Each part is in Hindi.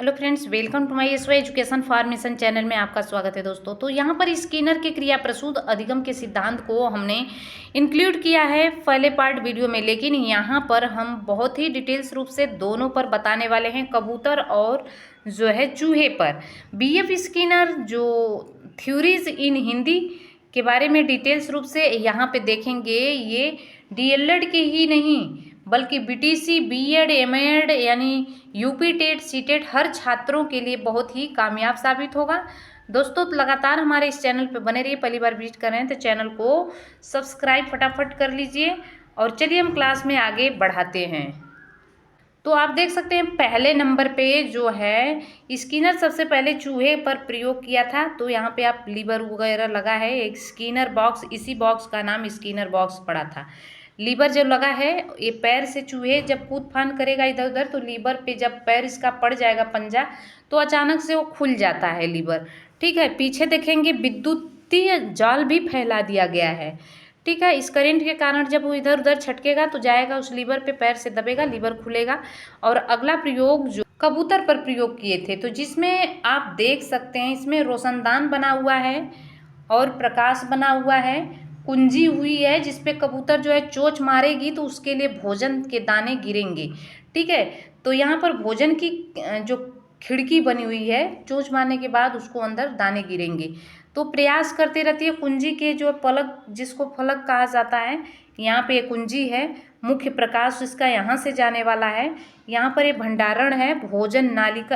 Hello friends, welcome to my SY education for mission channel में आपका स्वागत है दोस्तों। तो यहाँ पर स्किनर के क्रिया प्रसूत अधिगम के सिद्धांत को हमने इंक्लूड किया है पहले पार्ट वीडियो में, लेकिन यहाँ पर हम बहुत ही डिटेल्स रूप से दोनों पर बताने वाले हैं, कबूतर और जो है चूहे पर। बीएफ स्किनर जो थ्योरीज इन हिंदी के बारे में डिटेल्स रूप से यहाँ पे देखेंगे। ये डीएलएड के ही नहीं बल्कि बीटीसी, बीएड, एमएड यानी यूपी टेट, सीटेट हर छात्रों के लिए बहुत ही कामयाब साबित होगा। दोस्तों लगातार हमारे इस चैनल पे बने रहिए। पहली बार विजिट कर रहे हैं तो चैनल को सब्सक्राइब फटाफट कर लीजिए और चलिए हम क्लास में आगे बढ़ाते हैं। तो आप देख सकते हैं पहले नंबर पे जो है स्किनर सबसे पहले चूहे पर प्रयोग किया था। तो यहाँ पे आप लीवर वगैरह लगा है, एक स्किनर बॉक्स, इसी बॉक्स का नाम स्किनर बॉक्स पड़ा था। लीवर जो लगा है, ये पैर से चूहे जब कूद फान करेगा इधर उधर, तो लीवर पे जब पैर इसका पड़ जाएगा पंजा, तो अचानक से वो खुल जाता है लीवर। ठीक है, पीछे देखेंगे विद्युतीय जाल भी फैला दिया गया है। ठीक है, इस करंट के कारण जब वो इधर उधर छटकेगा तो जाएगा उस लीवर पे, पैर से दबेगा, लीवर खुलेगा। और अगला प्रयोग जो कबूतर पर प्रयोग किए थे, तो जिसमें आप देख सकते हैं इसमें रोशनदान बना हुआ है और प्रकाश बना हुआ है, कुंजी हुई है जिसपे कबूतर जो है चोंच मारेगी तो उसके लिए भोजन के दाने गिरेंगे। ठीक है, तो यहाँ पर भोजन की जो खिड़की बनी हुई है, चोंच मारने के बाद उसको अंदर दाने गिरेंगे। तो प्रयास करते रहती है। कुंजी के जो पलक, जिसको फलक कहा जाता है, यहाँ पे कुंजी है, मुख्य प्रकाश इसका यहाँ से जाने वाला है। यहाँ पर ये भंडारण है, भोजन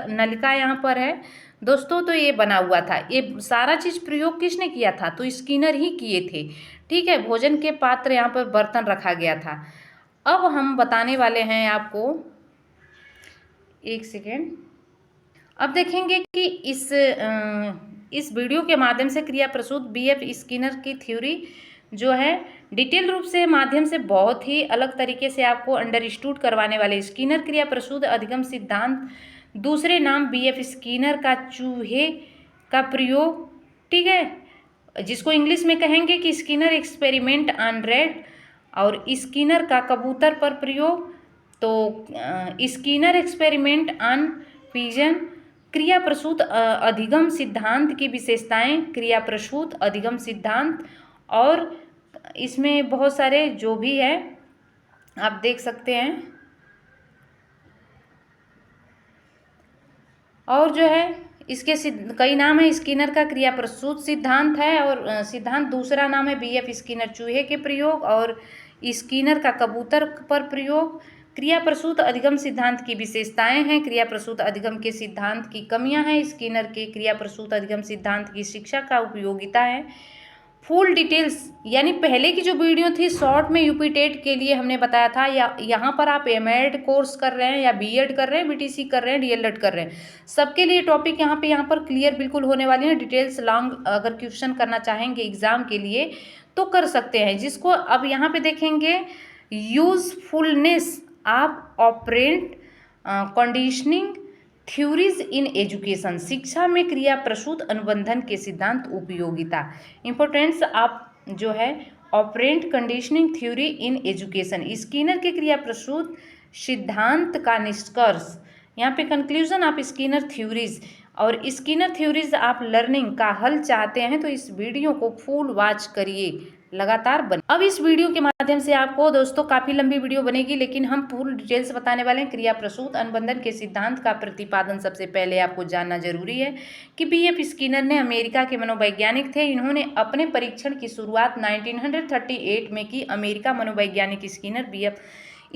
नलिका यहाँ पर है दोस्तों। तो ये बना हुआ था, ये सारा चीज़ प्रयोग किसने किया था? तो स्किनर ही किए थे। ठीक है, भोजन के पात्र यहाँ पर बर्तन रखा गया था। अब हम बताने वाले हैं आपको, एक सेकेंड। अब देखेंगे कि इस वीडियो के माध्यम से क्रिया प्रसूत बीएफ स्किनर की थ्योरी जो है डिटेल रूप से माध्यम से बहुत ही अलग तरीके से आपको अंडरस्टूड करवाने वाले। स्किनर क्रिया प्रसूत अधिगम सिद्धांत, दूसरे नाम बीएफ स्किनर का चूहे का प्रयोग। ठीक है, जिसको इंग्लिश में कहेंगे कि स्किनर एक्सपेरिमेंट ऑन रैट, और स्किनर का कबूतर पर प्रयोग। तो स्किनर एक्सपेरिमेंट ऑन पिजन। क्रिया प्रसूत अधिगम सिद्धांत की विशेषताएं, क्रिया प्रसूत अधिगम सिद्धांत, और इसमें बहुत सारे जो भी है आप देख सकते हैं। और जो है इसके कई नाम है। स्किनर का क्रिया प्रसूत सिद्धांत है, और सिद्धांत दूसरा नाम है बीएफ स्किनर चूहे के प्रयोग, और स्किनर का कबूतर पर प्रयोग। क्रिया प्रसूत अधिगम सिद्धांत की विशेषताएं हैं, क्रिया प्रसूत अधिगम के सिद्धांत की कमियां हैं, स्किनर के क्रिया प्रसूत अधिगम सिद्धांत की शिक्षा का उपयोगिता है। फुल डिटेल्स यानी पहले की जो वीडियो थी शॉर्ट में यूपी टेट के लिए हमने बताया था, या यहाँ पर आप एमएड कोर्स कर रहे हैं या बीएड कर रहे हैं, बीटीसी कर रहे हैं, डीएलएड कर रहे हैं, सबके लिए टॉपिक यहाँ पर क्लियर बिल्कुल होने वाली है। डिटेल्स लॉन्ग अगर क्वेश्चन करना चाहेंगे एग्जाम के लिए तो कर सकते हैं। जिसको अब यहाँ पे देखेंगे usefulness of operant conditioning theories in education, शिक्षा में क्रिया प्रसूत अनुबंधन के सिद्धांत उपयोगिता। इंपॉर्टेंस आप जो है operant conditioning theory in education, Skinner के क्रिया प्रसूत सिद्धांत का निष्कर्ष। यहाँ पे कंक्लूजन ऑफ स्किनर थ्योरीज, और स्किनर थ्योरीज आप लर्निंग का हल चाहते हैं तो इस वीडियो को फुल वॉच करिए, लगातार बने। अब इस वीडियो के माध्यम से आपको दोस्तों काफ़ी लंबी वीडियो बनेगी, लेकिन हम पूर्ण डिटेल्स बताने वाले हैं। क्रिया प्रसूत अनुबंधन के सिद्धांत का प्रतिपादन सबसे पहले आपको जानना जरूरी है कि बीएफ स्किनर ने अमेरिका के मनोवैज्ञानिक थे। इन्होंने अपने परीक्षण की शुरुआत 1938 में की। अमेरिका मनोवैज्ञानिक स्किनर बीएफ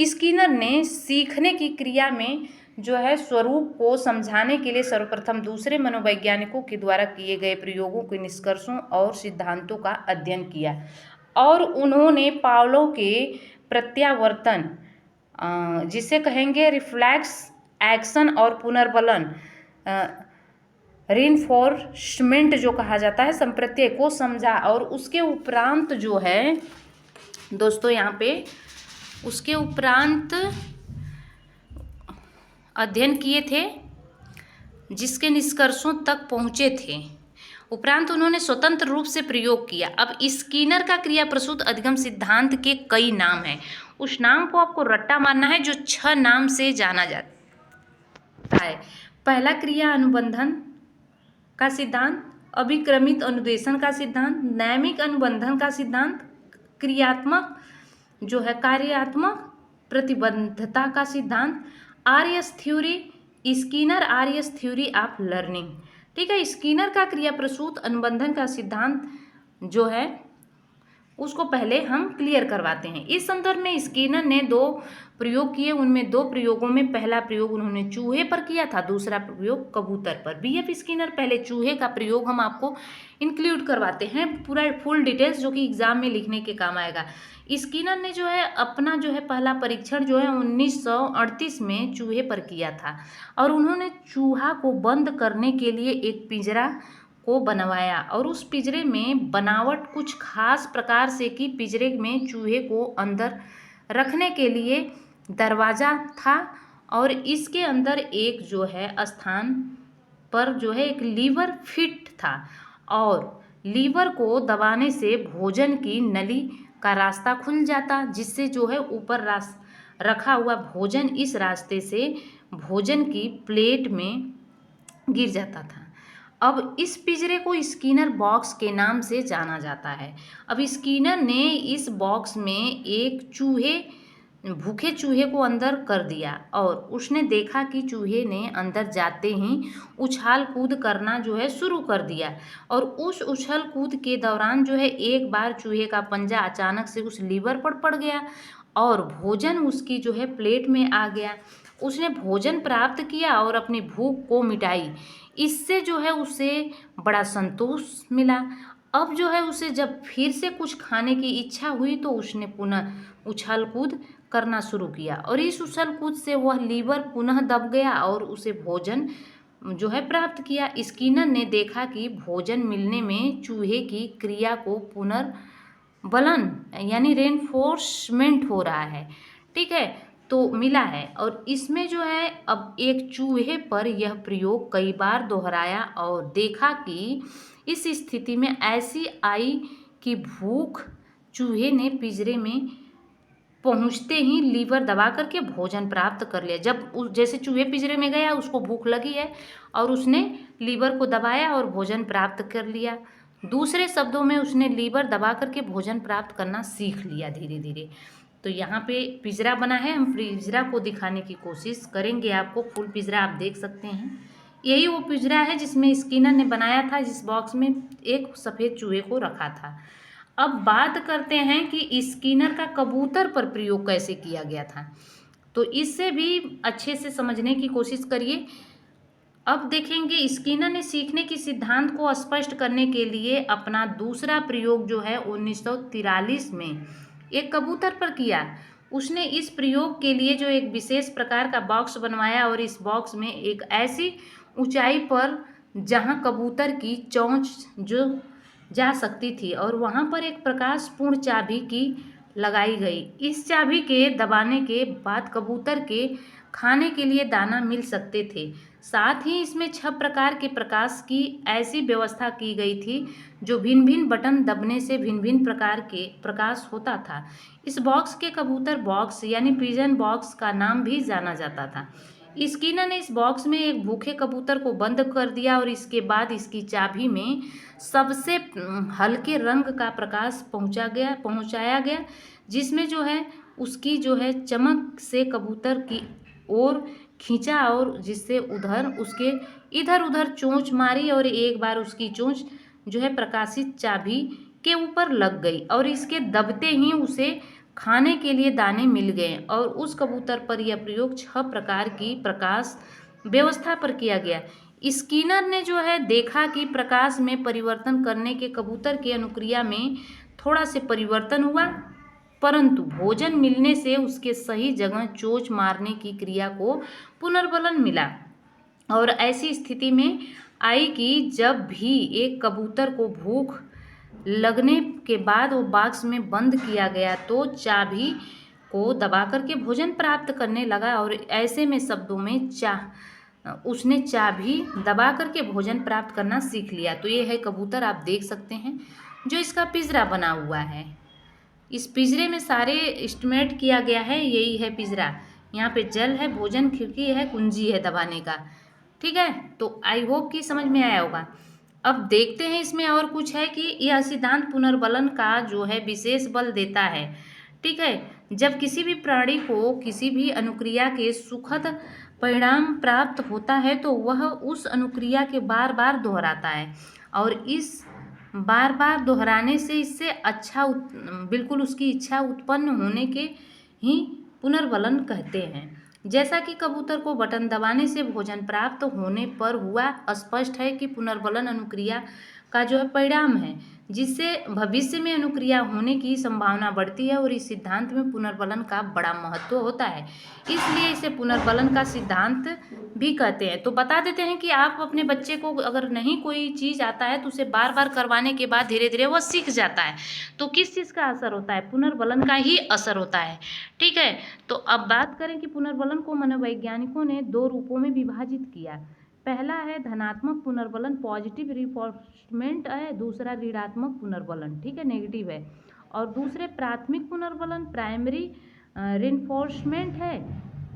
स्किनर ने सीखने की क्रिया में जो है स्वरूप को समझाने के लिए सर्वप्रथम दूसरे मनोवैज्ञानिकों के द्वारा किए गए प्रयोगों के निष्कर्षों और सिद्धांतों का अध्ययन किया, और उन्होंने पावलों के प्रत्यावर्तन, जिसे कहेंगे रिफ्लेक्स एक्शन और पुनर्बलन, रीइंफोर्समेंट जो कहा जाता है, संप्रत्यय को समझा। और उसके उपरांत जो है दोस्तों यहाँ पे उसके उपरांत अध्ययन किए थे, जिसके निष्कर्षों तक पहुँचे थे। उपरांत उन्होंने स्वतंत्र रूप से प्रयोग किया। अब स्किनर का क्रिया प्रसूत अधिगम सिद्धांत के कई नाम हैं, उस नाम को आपको रट्टा मारना है जो 6 नाम से जाना जाता है। पहला क्रिया अनुबंधन का सिद्धांत, अभिक्रमित अनुदेशन का सिद्धांत, नैमिक अनुबंधन का सिद्धांत, क्रियात्मक जो है कार्यात्मक प्रतिबद्धता का सिद्धांत, आर्यस थ्योरी, स्किनर आर्यस थ्योरी ऑफ लर्निंग। ठीक है, स्किनर का क्रिया प्रसूत अनुबंधन का सिद्धांत जो है उसको पहले हम क्लियर करवाते हैं। इस संदर्भ में स्किनर ने 2 प्रयोग किए, उनमें 2 प्रयोगों में पहला प्रयोग उन्होंने चूहे पर किया था, दूसरा प्रयोग कबूतर पर। बीएफ स्किनर पहले चूहे का प्रयोग हम आपको इंक्लूड करवाते हैं, पूरा फुल डिटेल्स जो कि एग्जाम में लिखने के काम आएगा। स्किनर ने जो है अपना जो है पहला परीक्षण जो है 1938 में चूहे पर किया था और उन्होंने चूहा को बंद करने के लिए एक पिंजरा को बनवाया और उस पिंजरे में बनावट कुछ खास प्रकार से कि पिंजरे में चूहे को अंदर रखने के लिए दरवाज़ा था और इसके अंदर एक जो है स्थान पर जो है एक लीवर फिट था और लीवर को दबाने से भोजन की नली का रास्ता खुल जाता, जिससे जो है ऊपर रखा हुआ भोजन इस रास्ते से भोजन की प्लेट में गिर जाता था। अब इस पिंजरे को स्किनर बॉक्स के नाम से जाना जाता है। अब स्किनर ने इस बॉक्स में एक भूखे चूहे को अंदर कर दिया और उसने देखा कि चूहे ने अंदर जाते ही उछाल कूद करना जो है शुरू कर दिया और उस उछल कूद के दौरान जो है एक बार चूहे का पंजा अचानक से उस लीवर पर पड़ गया और भोजन उसकी जो है प्लेट में आ गया। उसने भोजन प्राप्त किया और अपनी भूख को मिटाई। इससे जो है उसे बड़ा संतोष मिला। अब जो है उसे जब फिर से कुछ खाने की इच्छा हुई तो उसने पुनः उछल कूद करना शुरू किया और इस उछल कूद से वह लीवर पुनः दब गया और उसे भोजन जो है प्राप्त किया। स्किनर ने देखा कि भोजन मिलने में चूहे की क्रिया को पुनर्बलन यानी रेनफोर्समेंट हो रहा है। ठीक है, तो मिला है और इसमें जो है अब एक चूहे पर यह प्रयोग कई बार दोहराया और देखा कि इस स्थिति में ऐसी आई कि भूख चूहे ने पिंजरे में पहुंचते ही लीवर दबा करके भोजन प्राप्त कर लिया। जब जैसे चूहे पिंजरे में गया उसको भूख लगी है और उसने लीवर को दबाया और भोजन प्राप्त कर लिया। दूसरे शब्दों में उसने लीवर दबा करके भोजन प्राप्त करना सीख लिया धीरे धीरे। तो यहाँ पे पिंजरा बना है, हम पिंजरा को दिखाने की कोशिश करेंगे आपको। फुल पिंजरा आप देख सकते हैं, यही वो पिंजरा है जिसमें स्किनर ने बनाया था, जिस बॉक्स में एक सफ़ेद चूहे को रखा था। अब बात करते हैं कि स्किनर का कबूतर पर प्रयोग कैसे किया गया था, तो इससे भी अच्छे से समझने की कोशिश करिए। अब देखेंगे स्किनर ने सीखने की सिद्धांत को स्पष्ट करने के लिए अपना दूसरा प्रयोग जो है 1943 में एक कबूतर पर किया। उसने इस प्रयोग के लिए जो एक विशेष प्रकार का बॉक्स बनवाया और इस बॉक्स में एक ऐसी ऊंचाई पर जहां कबूतर की चोंच जो जा सकती थी और वहां पर एक प्रकाशपूर्ण चाबी की लगाई गई। इस चाबी के दबाने के बाद कबूतर के खाने के लिए दाना मिल सकते थे। साथ ही इसमें 6 प्रकार के प्रकाश की ऐसी व्यवस्था की गई थी जो भिन्न भिन्न बटन दबने से भिन्न भिन्न प्रकार के प्रकाश होता था। इस बॉक्स के कबूतर बॉक्स यानी पिजन बॉक्स का नाम भी जाना जाता था। स्किनर ने इस बॉक्स में एक भूखे कबूतर को बंद कर दिया और इसके बाद इसकी चाबी में सबसे हल्के रंग का प्रकाश पहुंचाया गया जिसमें जो है उसकी जो है चमक से कबूतर की ओर खींचा और जिससे उसके इधर उधर चोंच मारी और एक बार उसकी चोंच जो है प्रकाशित चाबी के ऊपर लग गई और इसके दबते ही उसे खाने के लिए दाने मिल गए और उस कबूतर पर यह प्रयोग 6 प्रकार की प्रकाश व्यवस्था पर किया गया। स्किनर ने जो है देखा कि प्रकाश में परिवर्तन करने के कबूतर की अनुक्रिया में थोड़ा से परिवर्तन हुआ, परंतु भोजन मिलने से उसके सही जगह चोंच मारने की क्रिया को पुनर्बलन मिला और ऐसी स्थिति में आई कि जब भी एक कबूतर को भूख लगने के बाद वो बॉक्स में बंद किया गया तो चाबी को दबा करके भोजन प्राप्त करने लगा और ऐसे में शब्दों में उसने चाबी दबा करके भोजन प्राप्त करना सीख लिया। तो ये है कबूतर, आप देख सकते हैं जो इसका पिंजरा बना हुआ है। इस पिंजरे में सारे एस्टिमेट किया गया है, यही है पिंजरा। यहाँ पे जल है, भोजन खिड़की है, कुंजी है दबाने का। ठीक है, तो आई होप कि समझ में आया होगा। अब देखते हैं इसमें और कुछ है कि यह सिद्धांत पुनर्बलन का जो है विशेष बल देता है। ठीक है, जब किसी भी प्राणी को किसी भी अनुक्रिया के सुखद परिणाम प्राप्त होता है तो वह उस अनुक्रिया के बार बार दोहराता है, और इस बार बार दोहराने से इससे बिल्कुल उसकी इच्छा उत्पन्न होने के ही पुनर्बलन कहते हैं। जैसा कि कबूतर को बटन दबाने से भोजन प्राप्त होने पर हुआ, स्पष्ट है कि पुनर्बलन अनुक्रिया का जो है परिणाम है, जिससे भविष्य में अनुक्रिया होने की संभावना बढ़ती है, और इस सिद्धांत में पुनर्बलन का बड़ा महत्व होता है, इसलिए इसे पुनर्बलन का सिद्धांत भी कहते हैं। तो बता देते हैं कि आप अपने बच्चे को अगर नहीं कोई चीज़ आता है तो उसे बार बार करवाने के बाद धीरे धीरे वह सीख जाता है। तो किस चीज़ का असर होता है? पुनर्बलन का ही असर होता है। ठीक है, तो अब बात करें कि पुनर्बलन को मनोवैज्ञानिकों ने 2 रूपों में विभाजित किया। पहला है धनात्मक पुनर्बलन, पॉजिटिव रिफोर्समेंट है, दूसरा ऋणात्मक पुनर्बलन, ठीक है, नेगेटिव है। और दूसरे प्राथमिक पुनर्बलन, प्राइमरी रिइंफोर्समेंट है,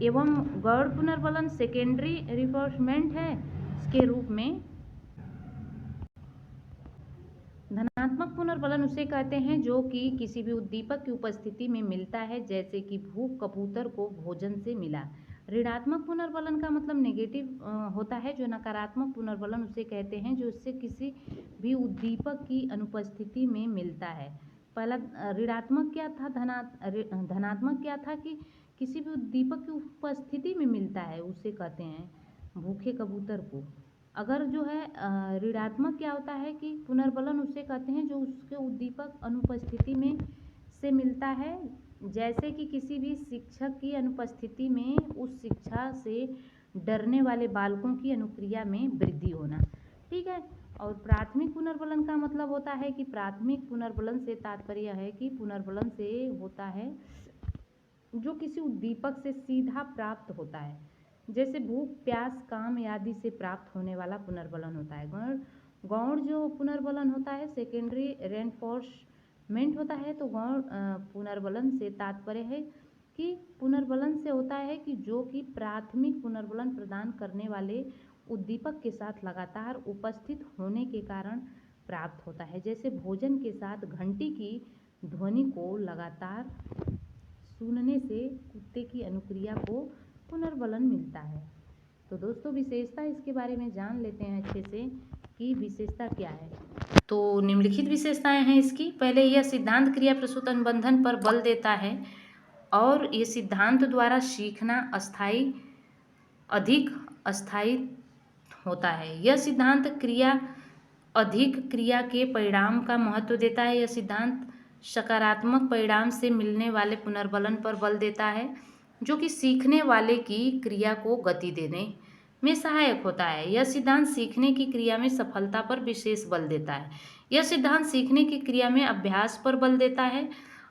एवं गौण पुनर्बलन, सेकेंडरी रिइंफोर्समेंट है इसके रूप में। धनात्मक पुनर्बलन उसे कहते हैं जो कि किसी भी उद्दीपक की उपस्थिति में मिलता है, जैसे कि भूख कबूतर को भोजन से मिला। ऋणात्मक पुनर्बलन का मतलब नेगेटिव होता है। जो नकारात्मक पुनर्बलन उसे कहते हैं जो इससे किसी भी उद्दीपक की अनुपस्थिति में मिलता है। पहला ऋणात्मक क्या था, धनात्मक क्या था कि किसी भी उद्दीपक की उपस्थिति में मिलता है, उसे कहते हैं भूखे कबूतर को। अगर जो है ऋणात्मक क्या होता है कि पुनर्बलन उसे कहते हैं जो उसके उद्दीपक अनुपस्थिति में से मिलता है, जैसे कि किसी भी शिक्षक की अनुपस्थिति में उस शिक्षा से डरने वाले बालकों की अनुक्रिया में वृद्धि होना। ठीक है, और प्राथमिक पुनर्बलन का मतलब होता है कि प्राथमिक पुनर्बलन से तात्पर्य है कि पुनर्बलन से होता है जो किसी उद्दीपक से सीधा प्राप्त होता है, जैसे भूख, प्यास, काम आदि से प्राप्त होने वाला पुनर्बलन होता है। गौण जो पुनर्बलन होता है सेकेंडरी रेनफोर्समेंट होता है। तो गौण पुनर्बलन से तात्पर्य है कि पुनर्बलन से होता है कि जो कि प्राथमिक पुनर्बलन प्रदान करने वाले उद्दीपक के साथ लगातार उपस्थित होने के कारण प्राप्त होता है, जैसे भोजन के साथ घंटी की ध्वनि को लगातार सुनने से कुत्ते की अनुक्रिया को पुनर्बलन मिलता है। तो दोस्तों विशेषता इसके बारे में जान लेते हैं अच्छे से कि विशेषता क्या है। तो निम्नलिखित विशेषताएं हैं इसकी। पहले, यह सिद्धांत क्रिया प्रसूत अनुबंधन पर बल देता है, और ये सिद्धांत द्वारा सीखना अधिक अस्थायी होता है। यह सिद्धांत अधिक क्रिया के परिणाम का महत्व देता है। यह सिद्धांत सकारात्मक परिणाम से मिलने वाले पुनर्बलन पर बल देता है, जो कि सीखने वाले की क्रिया को गति देने में सहायक होता है। यह सिद्धांत सीखने की क्रिया में सफलता पर विशेष बल देता है। यह सिद्धांत सीखने की क्रिया में अभ्यास पर बल देता है,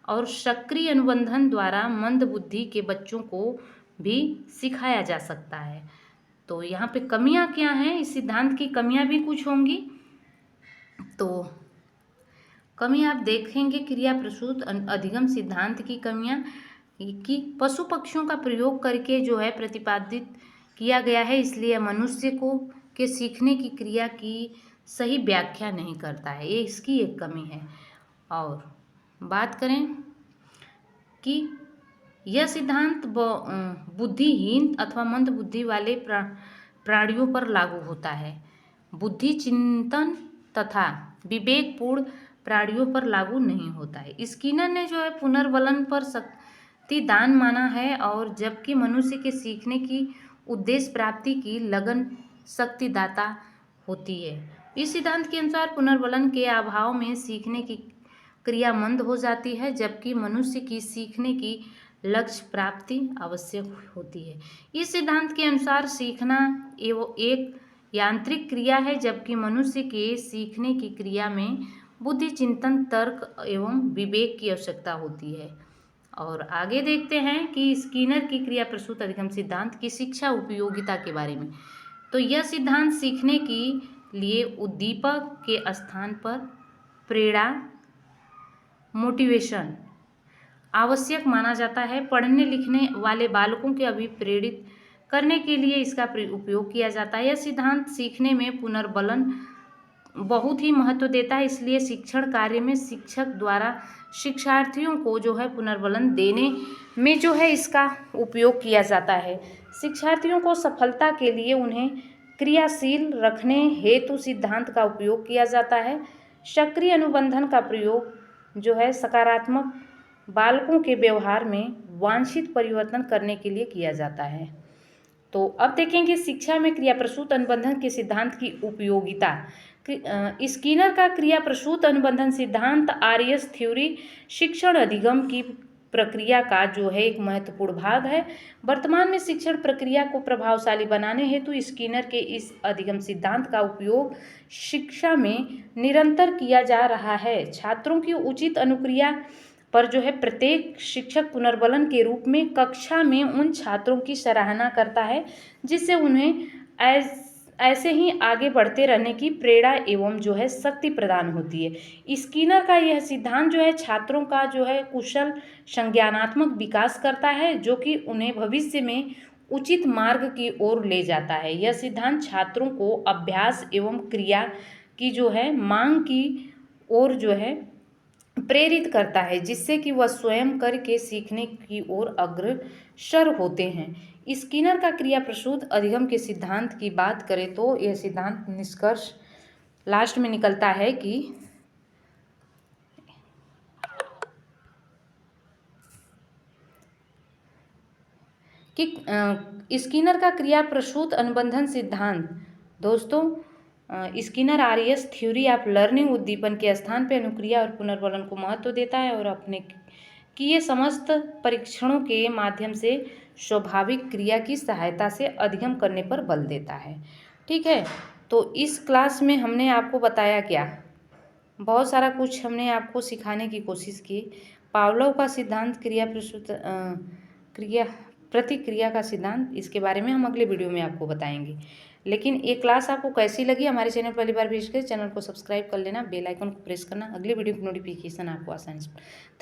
और सक्रिय अनुबंधन द्वारा मंद बुद्धि के बच्चों को भी सिखाया जा सकता है। तो यहाँ पे कमियाँ क्या हैं, इस सिद्धांत की कमियाँ भी कुछ होंगी। तो कमी आप देखेंगे क्रिया प्रसूत अधिगम सिद्धांत की कमियाँ कि पशु पक्षियों का प्रयोग करके जो है प्रतिपादित किया गया है, इसलिए मनुष्य को के सीखने की क्रिया की सही व्याख्या नहीं करता है, ये इसकी एक कमी है। और बात करें कि यह सिद्धांत बुद्धिहीन अथवा मंद बुद्धि वाले प्राणियों पर लागू होता है, बुद्धि चिंतन तथा विवेकपूर्ण प्राणियों पर लागू नहीं होता है। स्किनर ने जो है पुनर्बलन पर शक्ति दान माना है, और जबकि मनुष्य के सीखने की उद्देश्य प्राप्ति की लगन शक्तिदाता होती है। इस सिद्धांत के अनुसार पुनर्बलन के अभाव में सीखने की क्रिया मंद हो जाती है, जबकि मनुष्य की सीखने की लक्ष्य प्राप्ति आवश्यक होती है। इस सिद्धांत के अनुसार सीखना एक यांत्रिक क्रिया है, जबकि मनुष्य के सीखने की क्रिया में बुद्धि, चिंतन, तर्क एवं विवेक की आवश्यकता होती है। और आगे देखते हैं कि स्किनर की क्रिया प्रसूत अधिगम सिद्धांत की शिक्षा उपयोगिता के बारे में। तो यह सिद्धांत सीखने के लिए उद्दीपक के स्थान पर प्रेरणा, मोटिवेशन आवश्यक माना जाता है। पढ़ने लिखने वाले बालकों के अभिप्रेरित करने के लिए इसका उपयोग किया जाता है। यह सिद्धांत सीखने में पुनर्बलन बहुत ही महत्व देता है, इसलिए शिक्षण कार्य में शिक्षक द्वारा शिक्षार्थियों को जो है पुनर्बलन देने में जो है इसका उपयोग किया जाता है। शिक्षार्थियों को सफलता के लिए उन्हें क्रियाशील रखने हेतु सिद्धांत का उपयोग किया जाता है। सक्रिय अनुबंधन का प्रयोग जो है सकारात्मक बालकों के व्यवहार में वांछित परिवर्तन करने के लिए किया जाता है। तो अब देखेंगे शिक्षा में क्रिया प्रसूत अनुबंधन के सिद्धांत की उपयोगिता। स्किनर का क्रिया प्रसूत अनुबंधन सिद्धांत आरईएस थ्योरी शिक्षण अधिगम की प्रक्रिया का जो है एक महत्वपूर्ण भाग है। वर्तमान में शिक्षण प्रक्रिया को प्रभावशाली बनाने हेतु स्किनर के इस अधिगम सिद्धांत का उपयोग शिक्षा में निरंतर किया जा रहा है। छात्रों की उचित अनुक्रिया पर जो है प्रत्येक शिक्षक पुनर्बलन के रूप में कक्षा में उन छात्रों की सराहना करता है जिससे उन्हें ऐसे ही आगे बढ़ते रहने की प्रेरणा एवं जो है शक्ति प्रदान होती है। स्किनर का यह सिद्धांत जो है छात्रों का जो है कुशल संज्ञानात्मक विकास करता है जो कि उन्हें भविष्य में उचित मार्ग की ओर ले जाता है। यह सिद्धांत छात्रों को अभ्यास एवं क्रिया की जो है मांग की ओर जो है प्रेरित करता है जिससे कि वह स्वयं करके सीखने की ओर अग्रसर होते हैं। स्किनर का क्रिया प्रसूत अधिगम के सिद्धांत की बात करें तो यह सिद्धांत निष्कर्ष लास्ट में निकलता है कि स्किनर का क्रिया प्रसूत अनुबंधन सिद्धांत दोस्तों Skinner RES theory of learning उद्दीपन के स्थान पर अनुक्रिया और पुनर्बलन को महत्व देता है और अपने किए समस्त परीक्षणों के माध्यम से स्वाभाविक क्रिया की सहायता से अधिगम करने पर बल देता है। ठीक है, तो इस क्लास में हमने आपको बताया क्या, बहुत सारा कुछ हमने आपको सिखाने की कोशिश की। पावलोव का सिद्धांत क्रिया प्रतिक्रिया का सिद्धांत, इसके बारे में हम अगले वीडियो में आपको बताएंगे। लेकिन ये क्लास आपको कैसी लगी, हमारे चैनल पहली बार विजिट करें, चैनल को सब्सक्राइब कर लेना, बेल आइकन को प्रेस करना, अगले वीडियो की नोटिफिकेशन आपको आसानी से।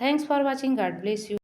Thanks for watching, God bless you.